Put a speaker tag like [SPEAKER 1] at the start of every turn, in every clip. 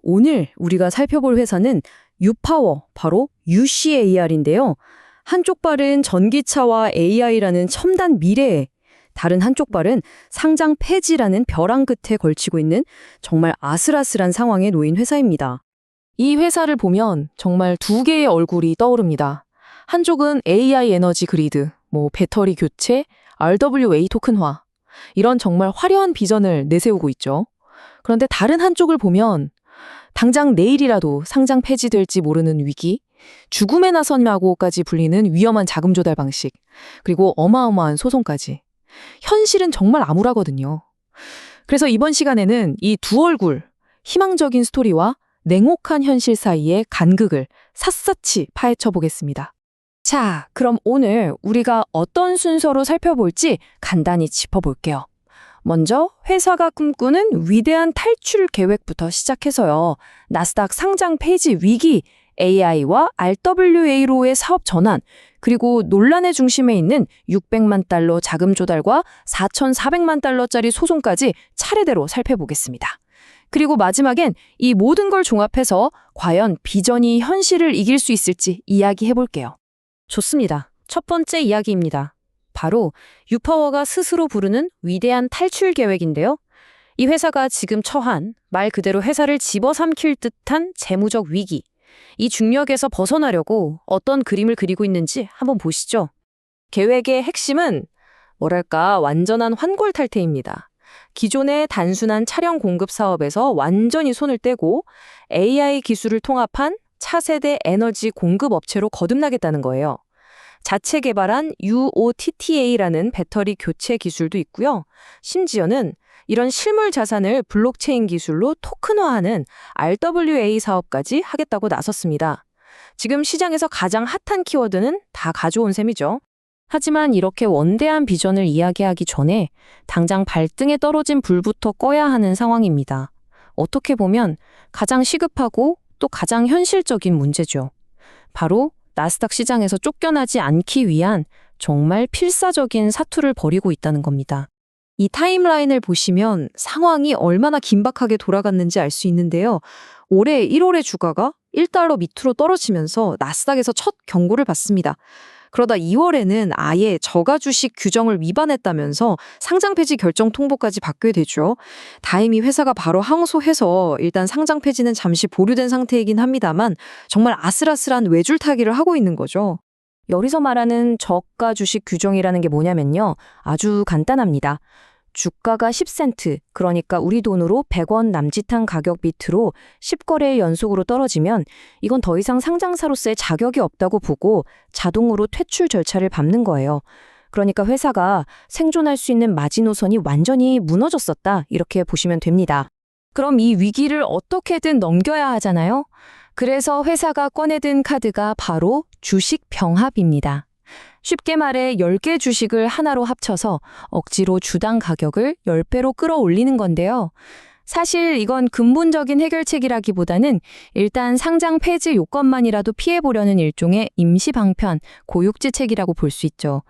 [SPEAKER 1] 오늘 우리가 살펴볼 회사는 유파워, 바로 UCAR인데요. 한쪽 발은 전기차와 AI라는 첨단 미래에, 다른 한쪽 발은 상장 폐지라는 벼랑 끝에 걸치고 있는 정말 아슬아슬한 상황에 놓인 회사입니다.
[SPEAKER 2] 이 회사를 보면 정말 두 개의 얼굴이 떠오릅니다. 한쪽은 AI 에너지 그리드, 배터리 교체, RWA 토큰화. 이런 정말 화려한 비전을 내세우고 있죠. 그런데 다른 한쪽을 보면 당장 내일이라도 상장 폐지될지 모르는 위기, 죽음에 나선다고까지 불리는 위험한 자금 조달 방식, 그리고 어마어마한 소송까지. 현실은 정말 암울하거든요. 그래서 이번 시간에는 이 두 얼굴, 희망적인 스토리와 냉혹한 현실 사이의 간극을 샅샅이 파헤쳐 보겠습니다.
[SPEAKER 1] 자, 그럼 오늘 우리가 어떤 순서로 살펴볼지 간단히 짚어볼게요. 먼저 회사가 꿈꾸는 위대한 탈출 계획부터 시작해서요. 나스닥 상장 폐지 위기, AI와 RWA로의 사업 전환, 그리고 논란의 중심에 있는 600만 달러 자금 조달과 4,400만 달러짜리 소송까지 차례대로 살펴보겠습니다. 그리고 마지막엔 이 모든 걸 종합해서 과연 비전이 현실을 이길 수 있을지 이야기해볼게요. 좋습니다. 첫 번째 이야기입니다. 바로 유파워가 스스로 부르는 위대한 탈출 계획인데요. 이 회사가 지금 처한 말 그대로 회사를 집어삼킬 듯한 재무적 위기, 이 중력에서 벗어나려고 어떤 그림을 그리고 있는지 한번 보시죠. 계획의 핵심은 완전한 환골탈태입니다. 기존의 단순한 차량 공급 사업에서 완전히 손을 떼고 AI 기술을 통합한 차세대 에너지 공급 업체로 거듭나겠다는 거예요. 자체 개발한 UOTTA라는 배터리 교체 기술도 있고요. 심지어는 이런 실물 자산을 블록체인 기술로 토큰화하는 RWA 사업까지 하겠다고 나섰습니다. 지금 시장에서 가장 핫한 키워드는 다 가져온 셈이죠. 하지만 이렇게 원대한 비전을 이야기하기 전에 당장 발등에 떨어진 불부터 꺼야 하는 상황입니다. 어떻게 보면 가장 시급하고 또 가장 현실적인 문제죠. 바로 나스닥 시장에서 쫓겨나지 않기 위한 정말 필사적인 사투를 벌이고 있다는 겁니다. 이 타임라인을 보시면 상황이 얼마나 긴박하게 돌아갔는지 알 수 있는데요. 올해 1월에 주가가 1달러 밑으로 떨어지면서 나스닥에서 첫 경고를 받습니다. 그러다 2월에는 아예 저가 주식 규정을 위반했다면서 상장 폐지 결정 통보까지 받게 되죠. 다행히 회사가 바로 항소해서 일단 상장 폐지는 잠시 보류된 상태이긴 합니다만 정말 아슬아슬한 외줄타기를 하고 있는 거죠. 여기서 말하는 저가 주식 규정이라는 게 뭐냐면요. 아주 간단합니다. 주가가 10센트, 그러니까 우리 돈으로 100원 남짓한 가격 밑으로 10거래일 연속으로 떨어지면 이건 더 이상 상장사로서의 자격이 없다고 보고 자동으로 퇴출 절차를 밟는 거예요. 그러니까 회사가 생존할 수 있는 마지노선이 완전히 무너졌었다, 이렇게 보시면 됩니다. 그럼 이 위기를 어떻게든 넘겨야 하잖아요. 그래서 회사가 꺼내든 카드가 바로 주식 병합입니다. 쉽게 말해 10개 주식을 하나로 합쳐서 억지로 주당 가격을 10배로 끌어올리는 건데요. 사실 이건 근본적인 해결책이라기보다는 일단 상장 폐지 요건만이라도 피해보려는 일종의 임시 방편, 고육지책이라고 볼 수 있죠.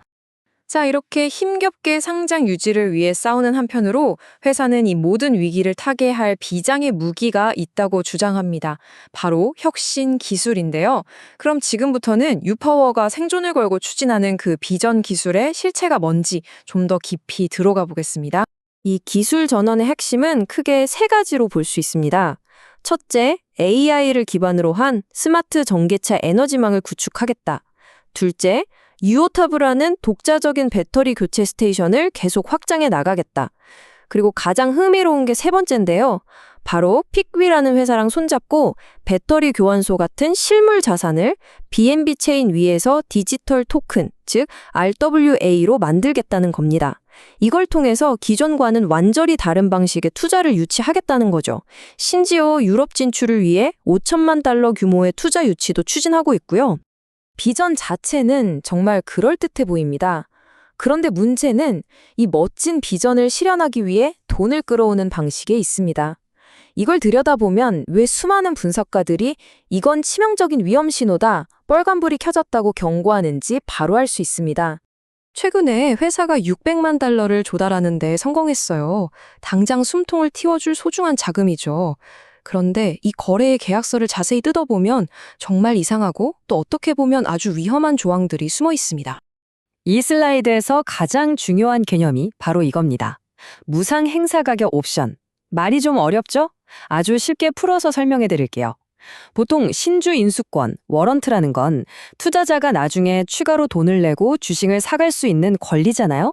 [SPEAKER 1] 자, 이렇게 힘겹게 상장 유지를 위해 싸우는 한편으로 회사는 이 모든 위기를 타개할 비장의 무기가 있다고 주장합니다. 바로 혁신 기술인데요. 그럼 지금부터는 유파워가 생존을 걸고 추진하는 그 비전 기술의 실체가 뭔지 좀 더 깊이 들어가 보겠습니다. 이 기술 전환의 핵심은 크게 세 가지로 볼 수 있습니다. 첫째, AI를 기반으로 한 스마트 전기차 에너지망을 구축하겠다. 둘째, 유오타브라는 독자적인 배터리 교체 스테이션을 계속 확장해 나가겠다. 그리고 가장 흥미로운 게 세 번째인데요. 바로 픽위라는 회사랑 손잡고 배터리 교환소 같은 실물 자산을 BNB 체인 위에서 디지털 토큰, 즉 RWA로 만들겠다는 겁니다. 이걸 통해서 기존과는 완전히 다른 방식의 투자를 유치하겠다는 거죠. 심지어 유럽 진출을 위해 5천만 달러 규모의 투자 유치도 추진하고 있고요. 비전 자체는 정말 그럴듯해 보입니다. 그런데 문제는 이 멋진 비전을 실현하기 위해 돈을 끌어오는 방식에 있습니다. 이걸 들여다보면 왜 수많은 분석가들이 이건 치명적인 위험 신호다, 빨간불이 켜졌다고 경고하는지 바로 알 수 있습니다. 최근에 회사가 600만 달러를 조달하는 데 성공했어요. 당장 숨통을 틔워줄 소중한 자금이죠.
[SPEAKER 2] 그런데 이 거래의 계약서를 자세히 뜯어보면 정말 이상하고 또 어떻게 보면 아주 위험한 조항들이 숨어 있습니다.
[SPEAKER 1] 이 슬라이드에서 가장 중요한 개념이 바로 이겁니다. 무상 행사 가격 옵션. 말이 좀 어렵죠? 아주 쉽게 풀어서 설명해 드릴게요. 보통 신주 인수권, 워런트라는 건 투자자가 나중에 추가로 돈을 내고 주식을 사갈 수 있는 권리잖아요?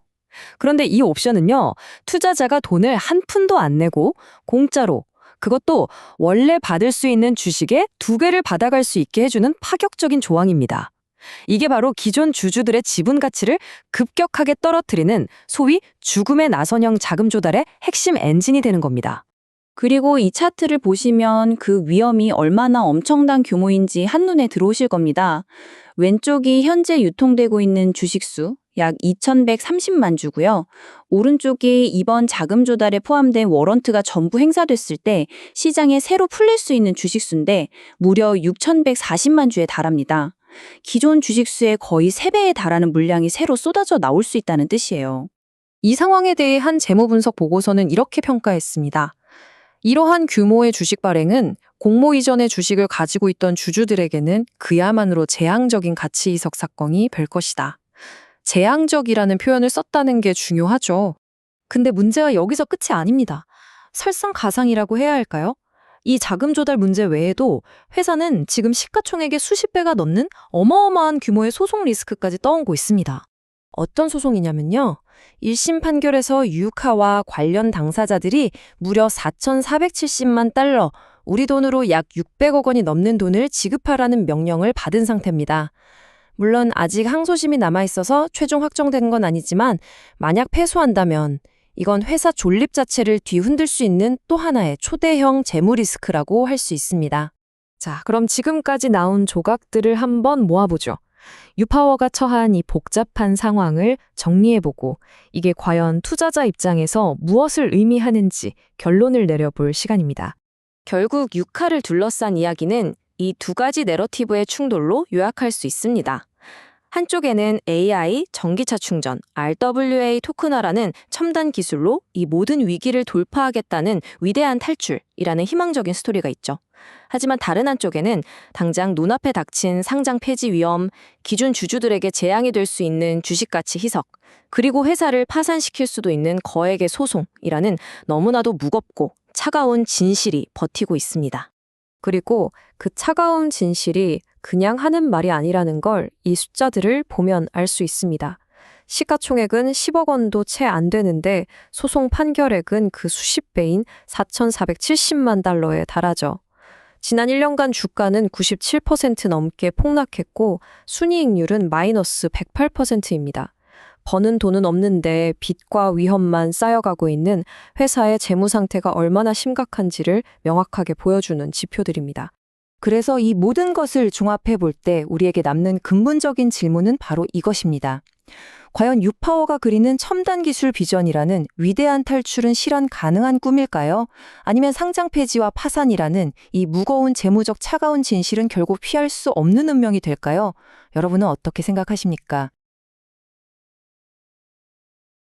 [SPEAKER 1] 그런데 이 옵션은요, 투자자가 돈을 한 푼도 안 내고 공짜로, 그것도 원래 받을 수 있는 주식의 2배를 받아갈 수 있게 해주는 파격적인 조항입니다. 이게 바로 기존 주주들의 지분 가치를 급격하게 떨어뜨리는 소위 죽음의 나선형 자금 조달의 핵심 엔진이 되는 겁니다.
[SPEAKER 3] 그리고 이 차트를 보시면 그 위험이 얼마나 엄청난 규모인지 한눈에 들어오실 겁니다. 왼쪽이 현재 유통되고 있는 주식수, 약 2,130만 주고요. 오른쪽이 이번 자금 조달에 포함된 워런트가 전부 행사됐을 때 시장에 새로 풀릴 수 있는 주식수인데 무려 6,140만 주에 달합니다. 기존 주식수의 거의 3배에 달하는 물량이 새로 쏟아져 나올 수 있다는 뜻이에요.
[SPEAKER 2] 이 상황에 대해 한 재무분석 보고서는 이렇게 평가했습니다. 이러한 규모의 주식 발행은 공모 이전의 주식을 가지고 있던 주주들에게는 그야말로 재앙적인 가치 이석 사건이 될 것이다. 재앙적이라는 표현을 썼다는 게 중요하죠. 근데 문제가 여기서 끝이 아닙니다. 설상가상이라고 해야 할까요? 이 자금 조달 문제 외에도 회사는 지금 시가총액의 수십 배가 넘는 어마어마한 규모의 소송 리스크까지 떠안고 있습니다. 어떤 소송이냐면요. 1심 판결에서 유카와 관련 당사자들이 무려 4,470만 달러, 우리 돈으로 약 600억 원이 넘는 돈을 지급하라는 명령을 받은 상태입니다. 물론 아직 항소심이 남아있어서 최종 확정된 건 아니지만 만약 패소한다면 이건 회사 존립 자체를 뒤흔들 수 있는 또 하나의 초대형 재무 리스크라고 할 수 있습니다. 자, 그럼 지금까지 나온 조각들을 한번 모아보죠. 유파워가 처한 이 복잡한 상황을 정리해보고 이게 과연 투자자 입장에서 무엇을 의미하는지 결론을 내려볼 시간입니다. 결국 유카를 둘러싼 이야기는 이 2가지 내러티브의 충돌로 요약할 수 있습니다. 한쪽에는 AI, 전기차 충전, RWA 토큰화라는 첨단 기술로 이 모든 위기를 돌파하겠다는 위대한 탈출이라는 희망적인 스토리가 있죠. 하지만 다른 한쪽에는 당장 눈앞에 닥친 상장 폐지 위험, 기존 주주들에게 재앙이 될 수 있는 주식가치 희석, 그리고 회사를 파산시킬 수도 있는 거액의 소송이라는 너무나도 무겁고 차가운 진실이 버티고 있습니다. 그리고 그 차가운 진실이 그냥 하는 말이 아니라는 걸 이 숫자들을 보면 알 수 있습니다. 시가총액은 10억 원도 채 안 되는데 소송 판결액은 그 수십 배인 4,470만 달러에 달하죠. 지난 1년간 주가는 97% 넘게 폭락했고 순이익률은 마이너스 108%입니다. 버는 돈은 없는데 빚과 위험만 쌓여가고 있는 회사의 재무 상태가 얼마나 심각한지를 명확하게 보여주는 지표들입니다. 그래서 이 모든 것을 종합해 볼 때 우리에게 남는 근본적인 질문은 바로 이것입니다. 과연 유파워가 그리는 첨단 기술 비전이라는 위대한 탈출은 실현 가능한 꿈일까요? 아니면 상장 폐지와 파산이라는 이 무거운 재무적 차가운 진실은 결국 피할 수 없는 운명이 될까요? 여러분은 어떻게 생각하십니까?